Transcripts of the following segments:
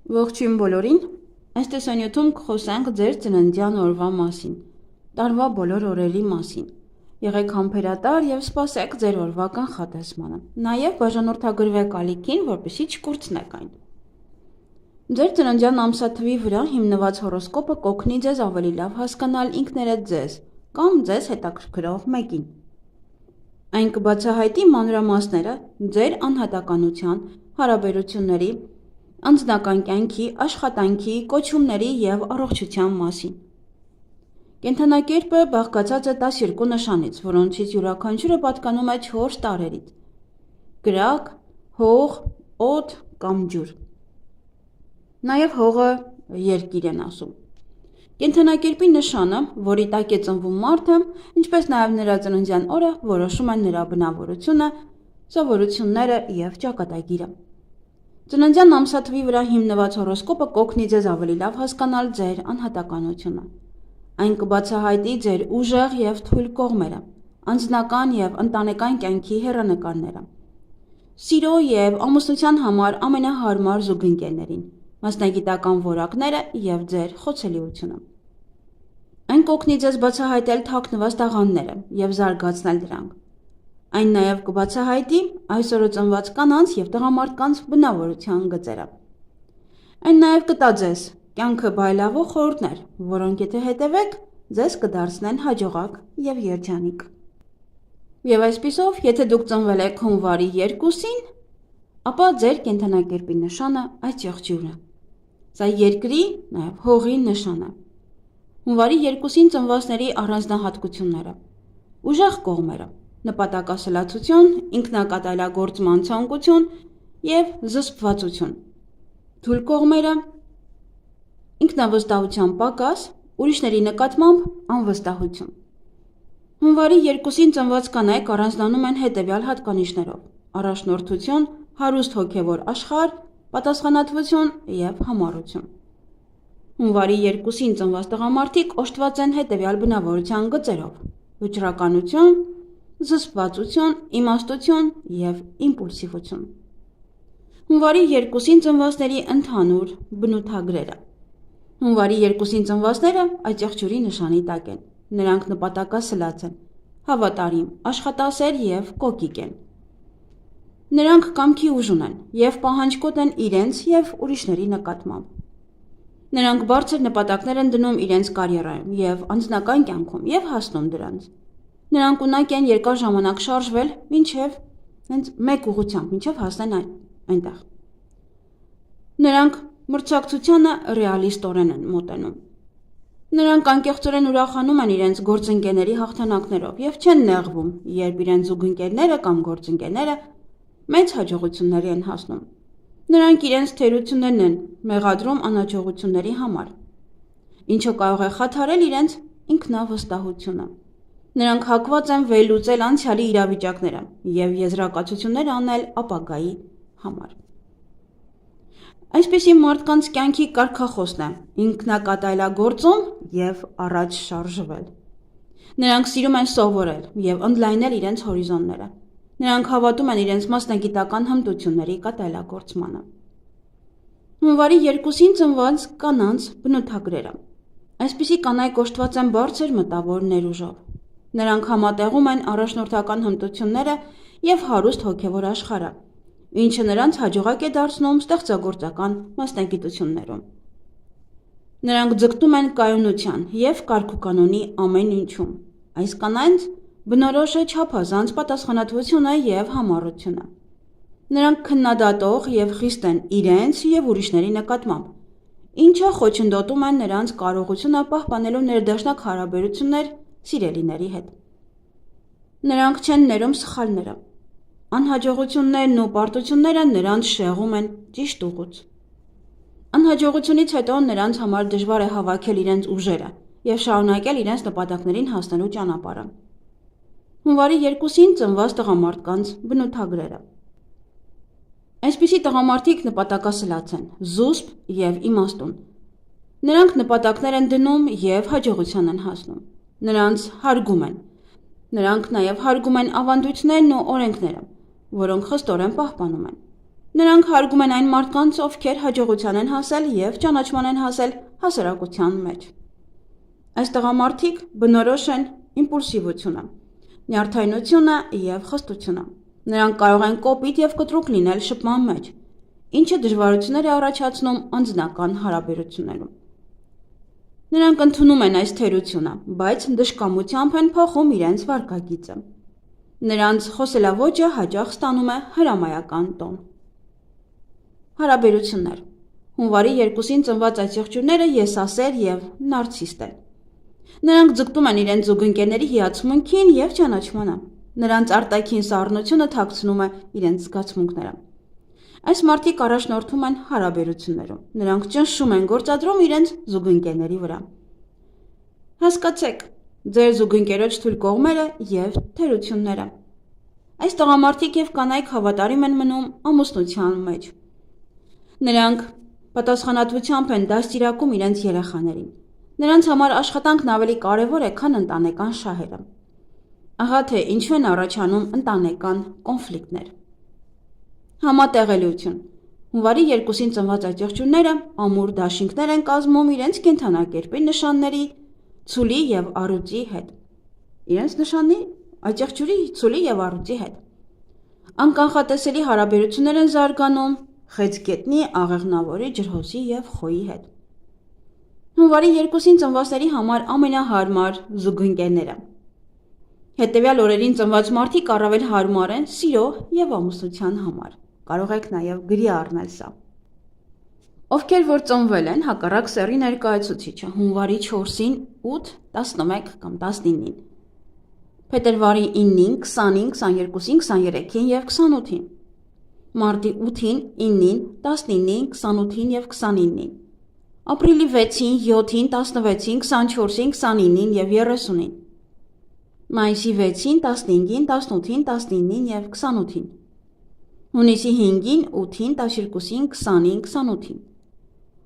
Ողջույն բոլորին, այս տեսանյութում կխոսենք ձեր ծննդյան օրվա մասին, տարվա բոլոր օրերի մասին, եղեք համբերատար և սպասեք ձեր օրվա կանխատեսմանը, նաև բաժանորդագրվեք ալիքին, որպեսզի չկորցնեք այն։ Ձեր ծննդյան ամսաթվի վրա հիմնված հորոսկոպը կօգնի ձեզ ավելի լավ հասկանալ ինքներդ ձեզ կամ ձեզ հետաքրքրող մեկին։ Այն կբացահայտի մանրամասները ձեր անհատականության, հարաբերությունների, անձնական կյանքի, աշխատանքի, կոչումների և առողջության մասին։ Կենդանակերպը բաղկացած է 12 նշանից, որոնցից յուրաքանչյուրը պատկանում է 4 տարրերից՝ կրակ, հող, օդ կամ ջուր։ Նաև հողը երկիր են ասում։ Կենդանակերպի նշանը, որի տակ է ծնվում մարդը, ինչպես նաև նրա ծննդյան օրը, որոշում են նրա բնավորությունը, սովորությունները և ճակատագիրը։ Ծննդյան ամսաթվի վրա հիմնված հորոսկոպը կօգնի ձեզ ավելի լավ հասկանալ ձեր անհատականությունը։ Այն կբացահայտի ձեր ուժեղ և թույլ կողմերը, անձնական և ընտանեկան կյանքի հեռանկարները, սիրո և ամուսնության համար ամենահարմար զուգընկերներին, մասնագիտական որակները և ձեր խոցելիությունը։ Այն կօգնի ձեզ բացահայտել թաքնված տաղանդները և զարգացնել դրանք։ Այն նաև կբացահայտի այսօրը ծնված կանանց և տղամարդկանց բնավորության գծերը։ Այն նաև կտա ձեզ կյանքը բարելավող խորհուրդներ, որոնք եթե հետևեք, ձեզ կդարձնեն հաջողակ և երջանիկ։ Եվ այսպիսով, եթե դուք ծնվել եք հունվարի 2-ին, ապա ձեր կենդանակերպի նշանը այս եղջյուրն է։ Սա երկրի, նաև հողի նշան է։ Հունվարի 2-ին ծնվածների առանձնահատկությունները, ուժեղ կողմերը, նպատակասլացություն, ինքնակատարելագործման ցանկություն և զսպվածություն, թույլ կողմերը, ինքնավստահության պակաս, ուրիշների նկատմամբ անվստահություն։ Հունվարի 2-ին ծնված կանայք առանձնանում են հետևյալ հատկանիշներով՝ առաջնորդություն, հարուստ հոգևոր աշխարհ, պատասխանատվություն և համառություն։ Հունվարի 2-ին ծնված տղամարդիկ օժտված են հետևյալ բնավորության գծերով՝ վճռականություն, զսպվածություն, իմաստություն և իմպուլսիվություն։ Հունվարի 2-ին ծնվածների ընդհանուր բնութագրերը։ Հունվարի 2-ին ծնվածները այս եղջյուրի նշանի տակ են։ Նրանք նպատակասլաց են, հավատարիմ, աշխատասեր և կոկիկ են։ Նրանք կամքի ուժ ունեն և պահանջկոտ են իրենց և ուրիշների նկատմամբ։ Նրանք բարձր նպատակներ են դնում իրենց կարիերայում և անձնական կյանքում և հասնում դրանց։ Նրանք ունակ են երկար ժամանակ շարժվել մինչև հենց մեկ ուղղությամբ, մինչև հասնեն այնտեղ։ Նրանք մրցակցությանը ռեալիստորեն են մոտենում։ Նրանք անկեղծորեն ուրախանում են իրենց գործընկերների հաղթանակներով և չեն նեղվում, երբ իրենց զուգընկերները կամ գործընկերները մեծ հաջողությունների են հասնում։ Նրանք իրենց թերություններն են մեղադրում անհաջողությունների համար, ինչը կարող է խաթարել իրենց ինքնավստահությունը։ Նրանք հակված են վերլուծել անցյալի իրավիճակները և եզրակացություններ անել ապագայի համար։ Այսպիսի մարդկանց կյանքի կարգախոսն է ինքնակատարելագործում և առաջ շարժվել։ Նրանք սիրում են սովորել և ընդլայնել իրենց հորիզոնները։ Նրանք հավատում են իրենց մասնագիտական հմտությունների կատարելագործմանը։ Հունվարի 2-ին ծնված կանանց բնութագրերը։ Այսպիսի կանայք օժտված են բարձր մտավոր ներուժով։ Նրանք համատեղում են առաջնորդական հմտությունները և հարուստ հոգևոր աշխարհը, ինչը նրանց հաջողակ է դարձնում ստեղծագործական մասնագիտություններում։ Նրանք ձգտում են կայունության և կարգուկանոնի ամեն ինչում։ Այս կանանց բնորոշ է չափազանց պատասխանատվությունը և համառությունը։ Նրանք քննադատող և խիստ են իրենց և ուրիշների նկատմամբ, ինչը խոչընդոտում է նրանց կարողությունը պահպանելու ներդաշնակ հարաբերություններ սիրելիների հետ։ Նրանք չեն ներում սխալները։ Անհաջողություններն ու պարտությունները նրանց շեղում են ճիշտ ուղուց։ Անհաջողությունից հետո նրանց համար դժվար է հավաքել իրենց ուժերը և շարունակել իրենց նպատակներին հասնելու ճանապարհը։ Հունվարի 2-ին ծնված տղամարդկանց բնութագրերը։ Այսպիսի տղամարդիկ նպատակասլաց են, զուսպ և իմաստուն։ Նրանք նպատակներ են դնում և հաջողության են հասնում։ Նրանց հարգում են։ Նրանք նաև հարգում են ավանդույթներն ու օրենքները, որոնք խստորեն պահպանում են։ Նրանք հարգում են այն մարդկանց, ովքեր հաջողության են հասել և ճանաչման են հասել հասարակության մեջ։ Այս տղամարդիկ բնորոշ են իմպուլսիվությունը, նյարդայնությունը և խստությունը։ Նրանք կարող են կոպիտ և կտրուկ լինել շփման մեջ, ինչը դժվարություններ է առաջացնում անձնական հարաբերություններում։ Նրանք ընդունում են այս թերությունը, բայց դժկամությամբ են փոխում իրենց վարքագիծը։ Նրանց խոսելաոճը հաճախ ստանում է հրամայական տոն։ Հարաբերություններ։ Հունվարի 2-ին ծնված այս եղջյուրները եսասեր և նարցիստ են։ Նրանք ձգտում են իրենց զուգընկերների հիացմունքին և ճանաչմանը։ Նրանց արտաքին սառնությունը թաքցնում է իրենց զգացմունքները։ Այս մարդիկ առաջնորդում են հարաբերություններում։ Նրանք ճնշում են գործադրում իրենց զուգընկերների վրա։ Հասկացեք ձեր զուգընկերոջ թույլ կողմերը և թերությունները։ Այս տղամարդիկ և կանայք հավատարիմ են մնում ամուսնության մեջ։ Նրանք պատասխանատվությամբ են դաստիարակում իրենց երեխաներին։ Նրանց համար աշխատանքն ավելի կարևոր է, քան ընտանեկան շահերը։ Ահա թե ինչու են առաջանում ընտանեկան կոնֆլիկտներ։ Համատեղելիություն։ Հունվարի 2-ին ծնված այս եղջյուրները ամուր դաշինքներ են կազմում իրենց կենդանակերպի նշանների ցուլի և առյուծի հետ։ Իրենց նշանի այդ եղջյուրի ցուլի և առյուծի հետ։ Անկանխատեսելի հարաբերություններ են զարգանում խեցգետնի, աղեղնավորի, ջրհոսի և խոյի հետ։ Հունվարի 2-ին ծնվածների համար ամենահարմար զուգընկերները։ Հետևյալ օրերին ծնված մարդիկ առավել հարմար են սիրո և ամուսնության համար։ Կարող եք նաև գրի առնել սա։ Ովքեր որ ծնվել են հակառակ սեռի ներկայացուցիչը հունվարի 4-ին, 8, 11 կամ 19-ին, փետրվարի 9-ին, 20-ին, 22-ին, 23-ին և 28-ին, մարտի 8-ին, 9-ին, 19-ին, 28-ին և 29-ին, ապրիլի 6-ին, 7-ին, 16-ին, 24-ին, 29-ին և 30-ին, մայիսի 6-ին, 15-ին, 18-ին, 19-ին և 28-ին, հունիսի 5-ին, 8-ին, 12-ին, 20-ին, 28-ին,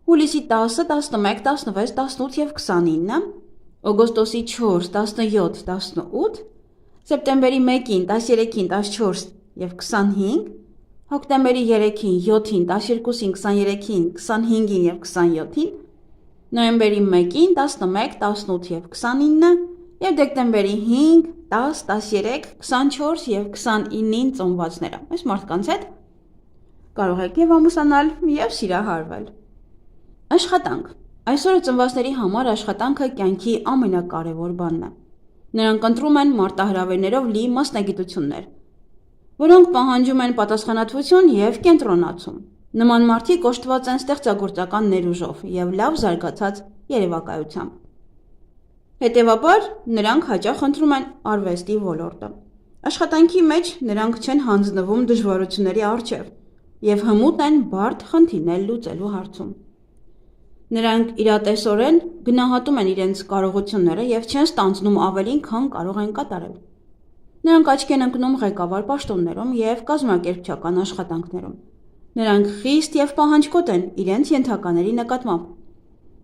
հուլիսի 10, 11, 16, 18 և 29, օգոստոսի 4, 17, 18, սեպտեմբերի 1-ին, 13-ին, 14 և 25, հոկտեմբերի 3-ին, 7-ին, 12-ին, 23-ին, 25-ին և 27-ին, նոյեմբերի 1-ին, 11, 18 և 29 և դեկտեմբերի 5, 10, 13, 24 և 29-ին ծնվածները։ Այս մարդկանց հետ կարող եք և ամուսնանալ և սիրահարվել։ Աշխատանք։ Այսօրը ծնվածների համար աշխատանքը կյանքի ամենակարևոր բանն է։ Նրանք ընտրում են մարտահրավերներով լի մասնագիտություններ, որոնք պահանջում են պատասխանատվություն և կենտրոնացում։ Նման մարդիկ օժտված են ստեղծագործական ներուժով և լավ զարգացած երևակայությամբ։ Հետևաբար, նրանք հաճախ ընտրում են արվեստի ոլորտը։ Աշխատանքի մեջ նրանք չեն հանձնվում դժվարությունների առջև և հմուտ են բարդ խնդիրներ լուծելու հարցում։ Նրանք իրատեսորեն գնահատում են իրենց կարողությունները և չեն ստանձնում ավելին, քան կարող են կատարել։ Նրանք աչքի են ընկնում ղեկավար պաշտոններում և կազմակերպչական աշխատանքներում։ Նրանք խիստ և պահանջկոտ են իրենց ենթակաների նկատմամբ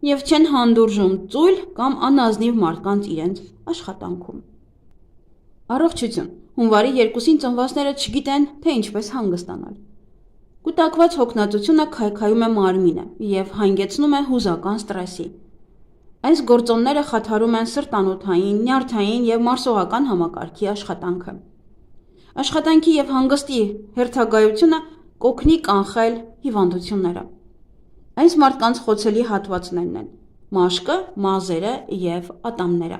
և չեն հանդուրժում ծույլ կամ անազնիվ մարդկանց իրենց աշխատանքում։ Առողջություն։ Հունվարի 2-ին ծնվածները չգիտեն, թե ինչպես հանգստանալ։ Կուտակված հոգնածությունը քայքայում է մարմինը և հանգեցնում է հուզական ստրեսի։ Այս գործոնները խաթարում են սրտանոթային, նյարդային և մարսողական համակարգի աշխատանքը։ Աշխատանքի և հանգստի հերթագայությունը կօգնի կանխել հիվանդությունները։ Այս մարդկանց խոցելի հատվածներն են մաշկը, մազերը և ատամները։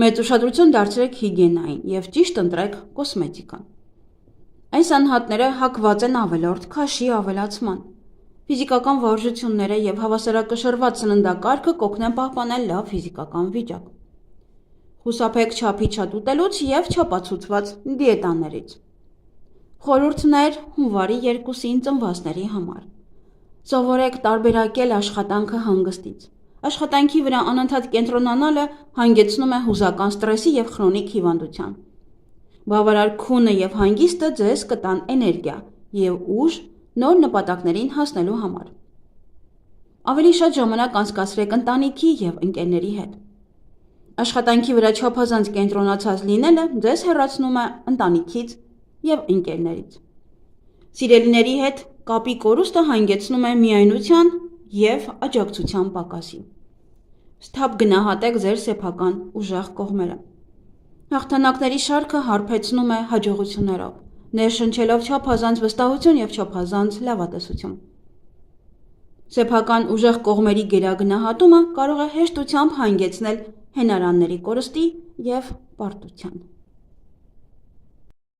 Մեծ ուշադրություն դարձրեք հիգիենային և ճիշտ ընտրեք կոսմետիկան։ Այս անհատները հակված են ավելորդ քաշի ավելացման։ Ֆիզիկական վարժությունները և հավասարակշռված սննդակարգը կօգնեն պահպանել լավ ֆիզիկական վիճակ։ Խուսափեք չափից շատ ուտելուց և չապացուցված դիետաներից։ Խորհուրդներ հունվարի 2-ին ծնվածների համար։ Սովորեք տարբերակել աշխատանքը հանգստից։ Աշխատանքի վրա անընդհատ կենտրոնանալը հանգեցնում է հուզական ստրեսի և խրոնիկ հիվանդության։ Բավարար քունը և հանգիստը ձեզ կտան էներգիա և ուժ նոր նպատակներին հասնելու համար։ Ավելի շատ ժամանակ անցկացրեք ընտանիքի և ընկերների հետ։ Աշխատանքի վրա չափազանց կենտրոնացած լինելը ձեզ հեռացնում է ընտանիքից և ընկերներից։ Սիրելիների հետ կապի կորուստը հանգեցնում է միայնության և աջակցության պակասի։ Սթափ գնահատեք ձեր սեփական ուժեղ կողմերը։ Հաղթանակների շարքը հարբեցնում է հաջողություններով, ներշնչելով չափազանց վստահություն և չափազանց լավատեսություն։ Սեփական ուժեղ կողմերի գերագնահատումը կարող է հեշտությամբ հանգեցնել հենարանների կորստի և պարտության։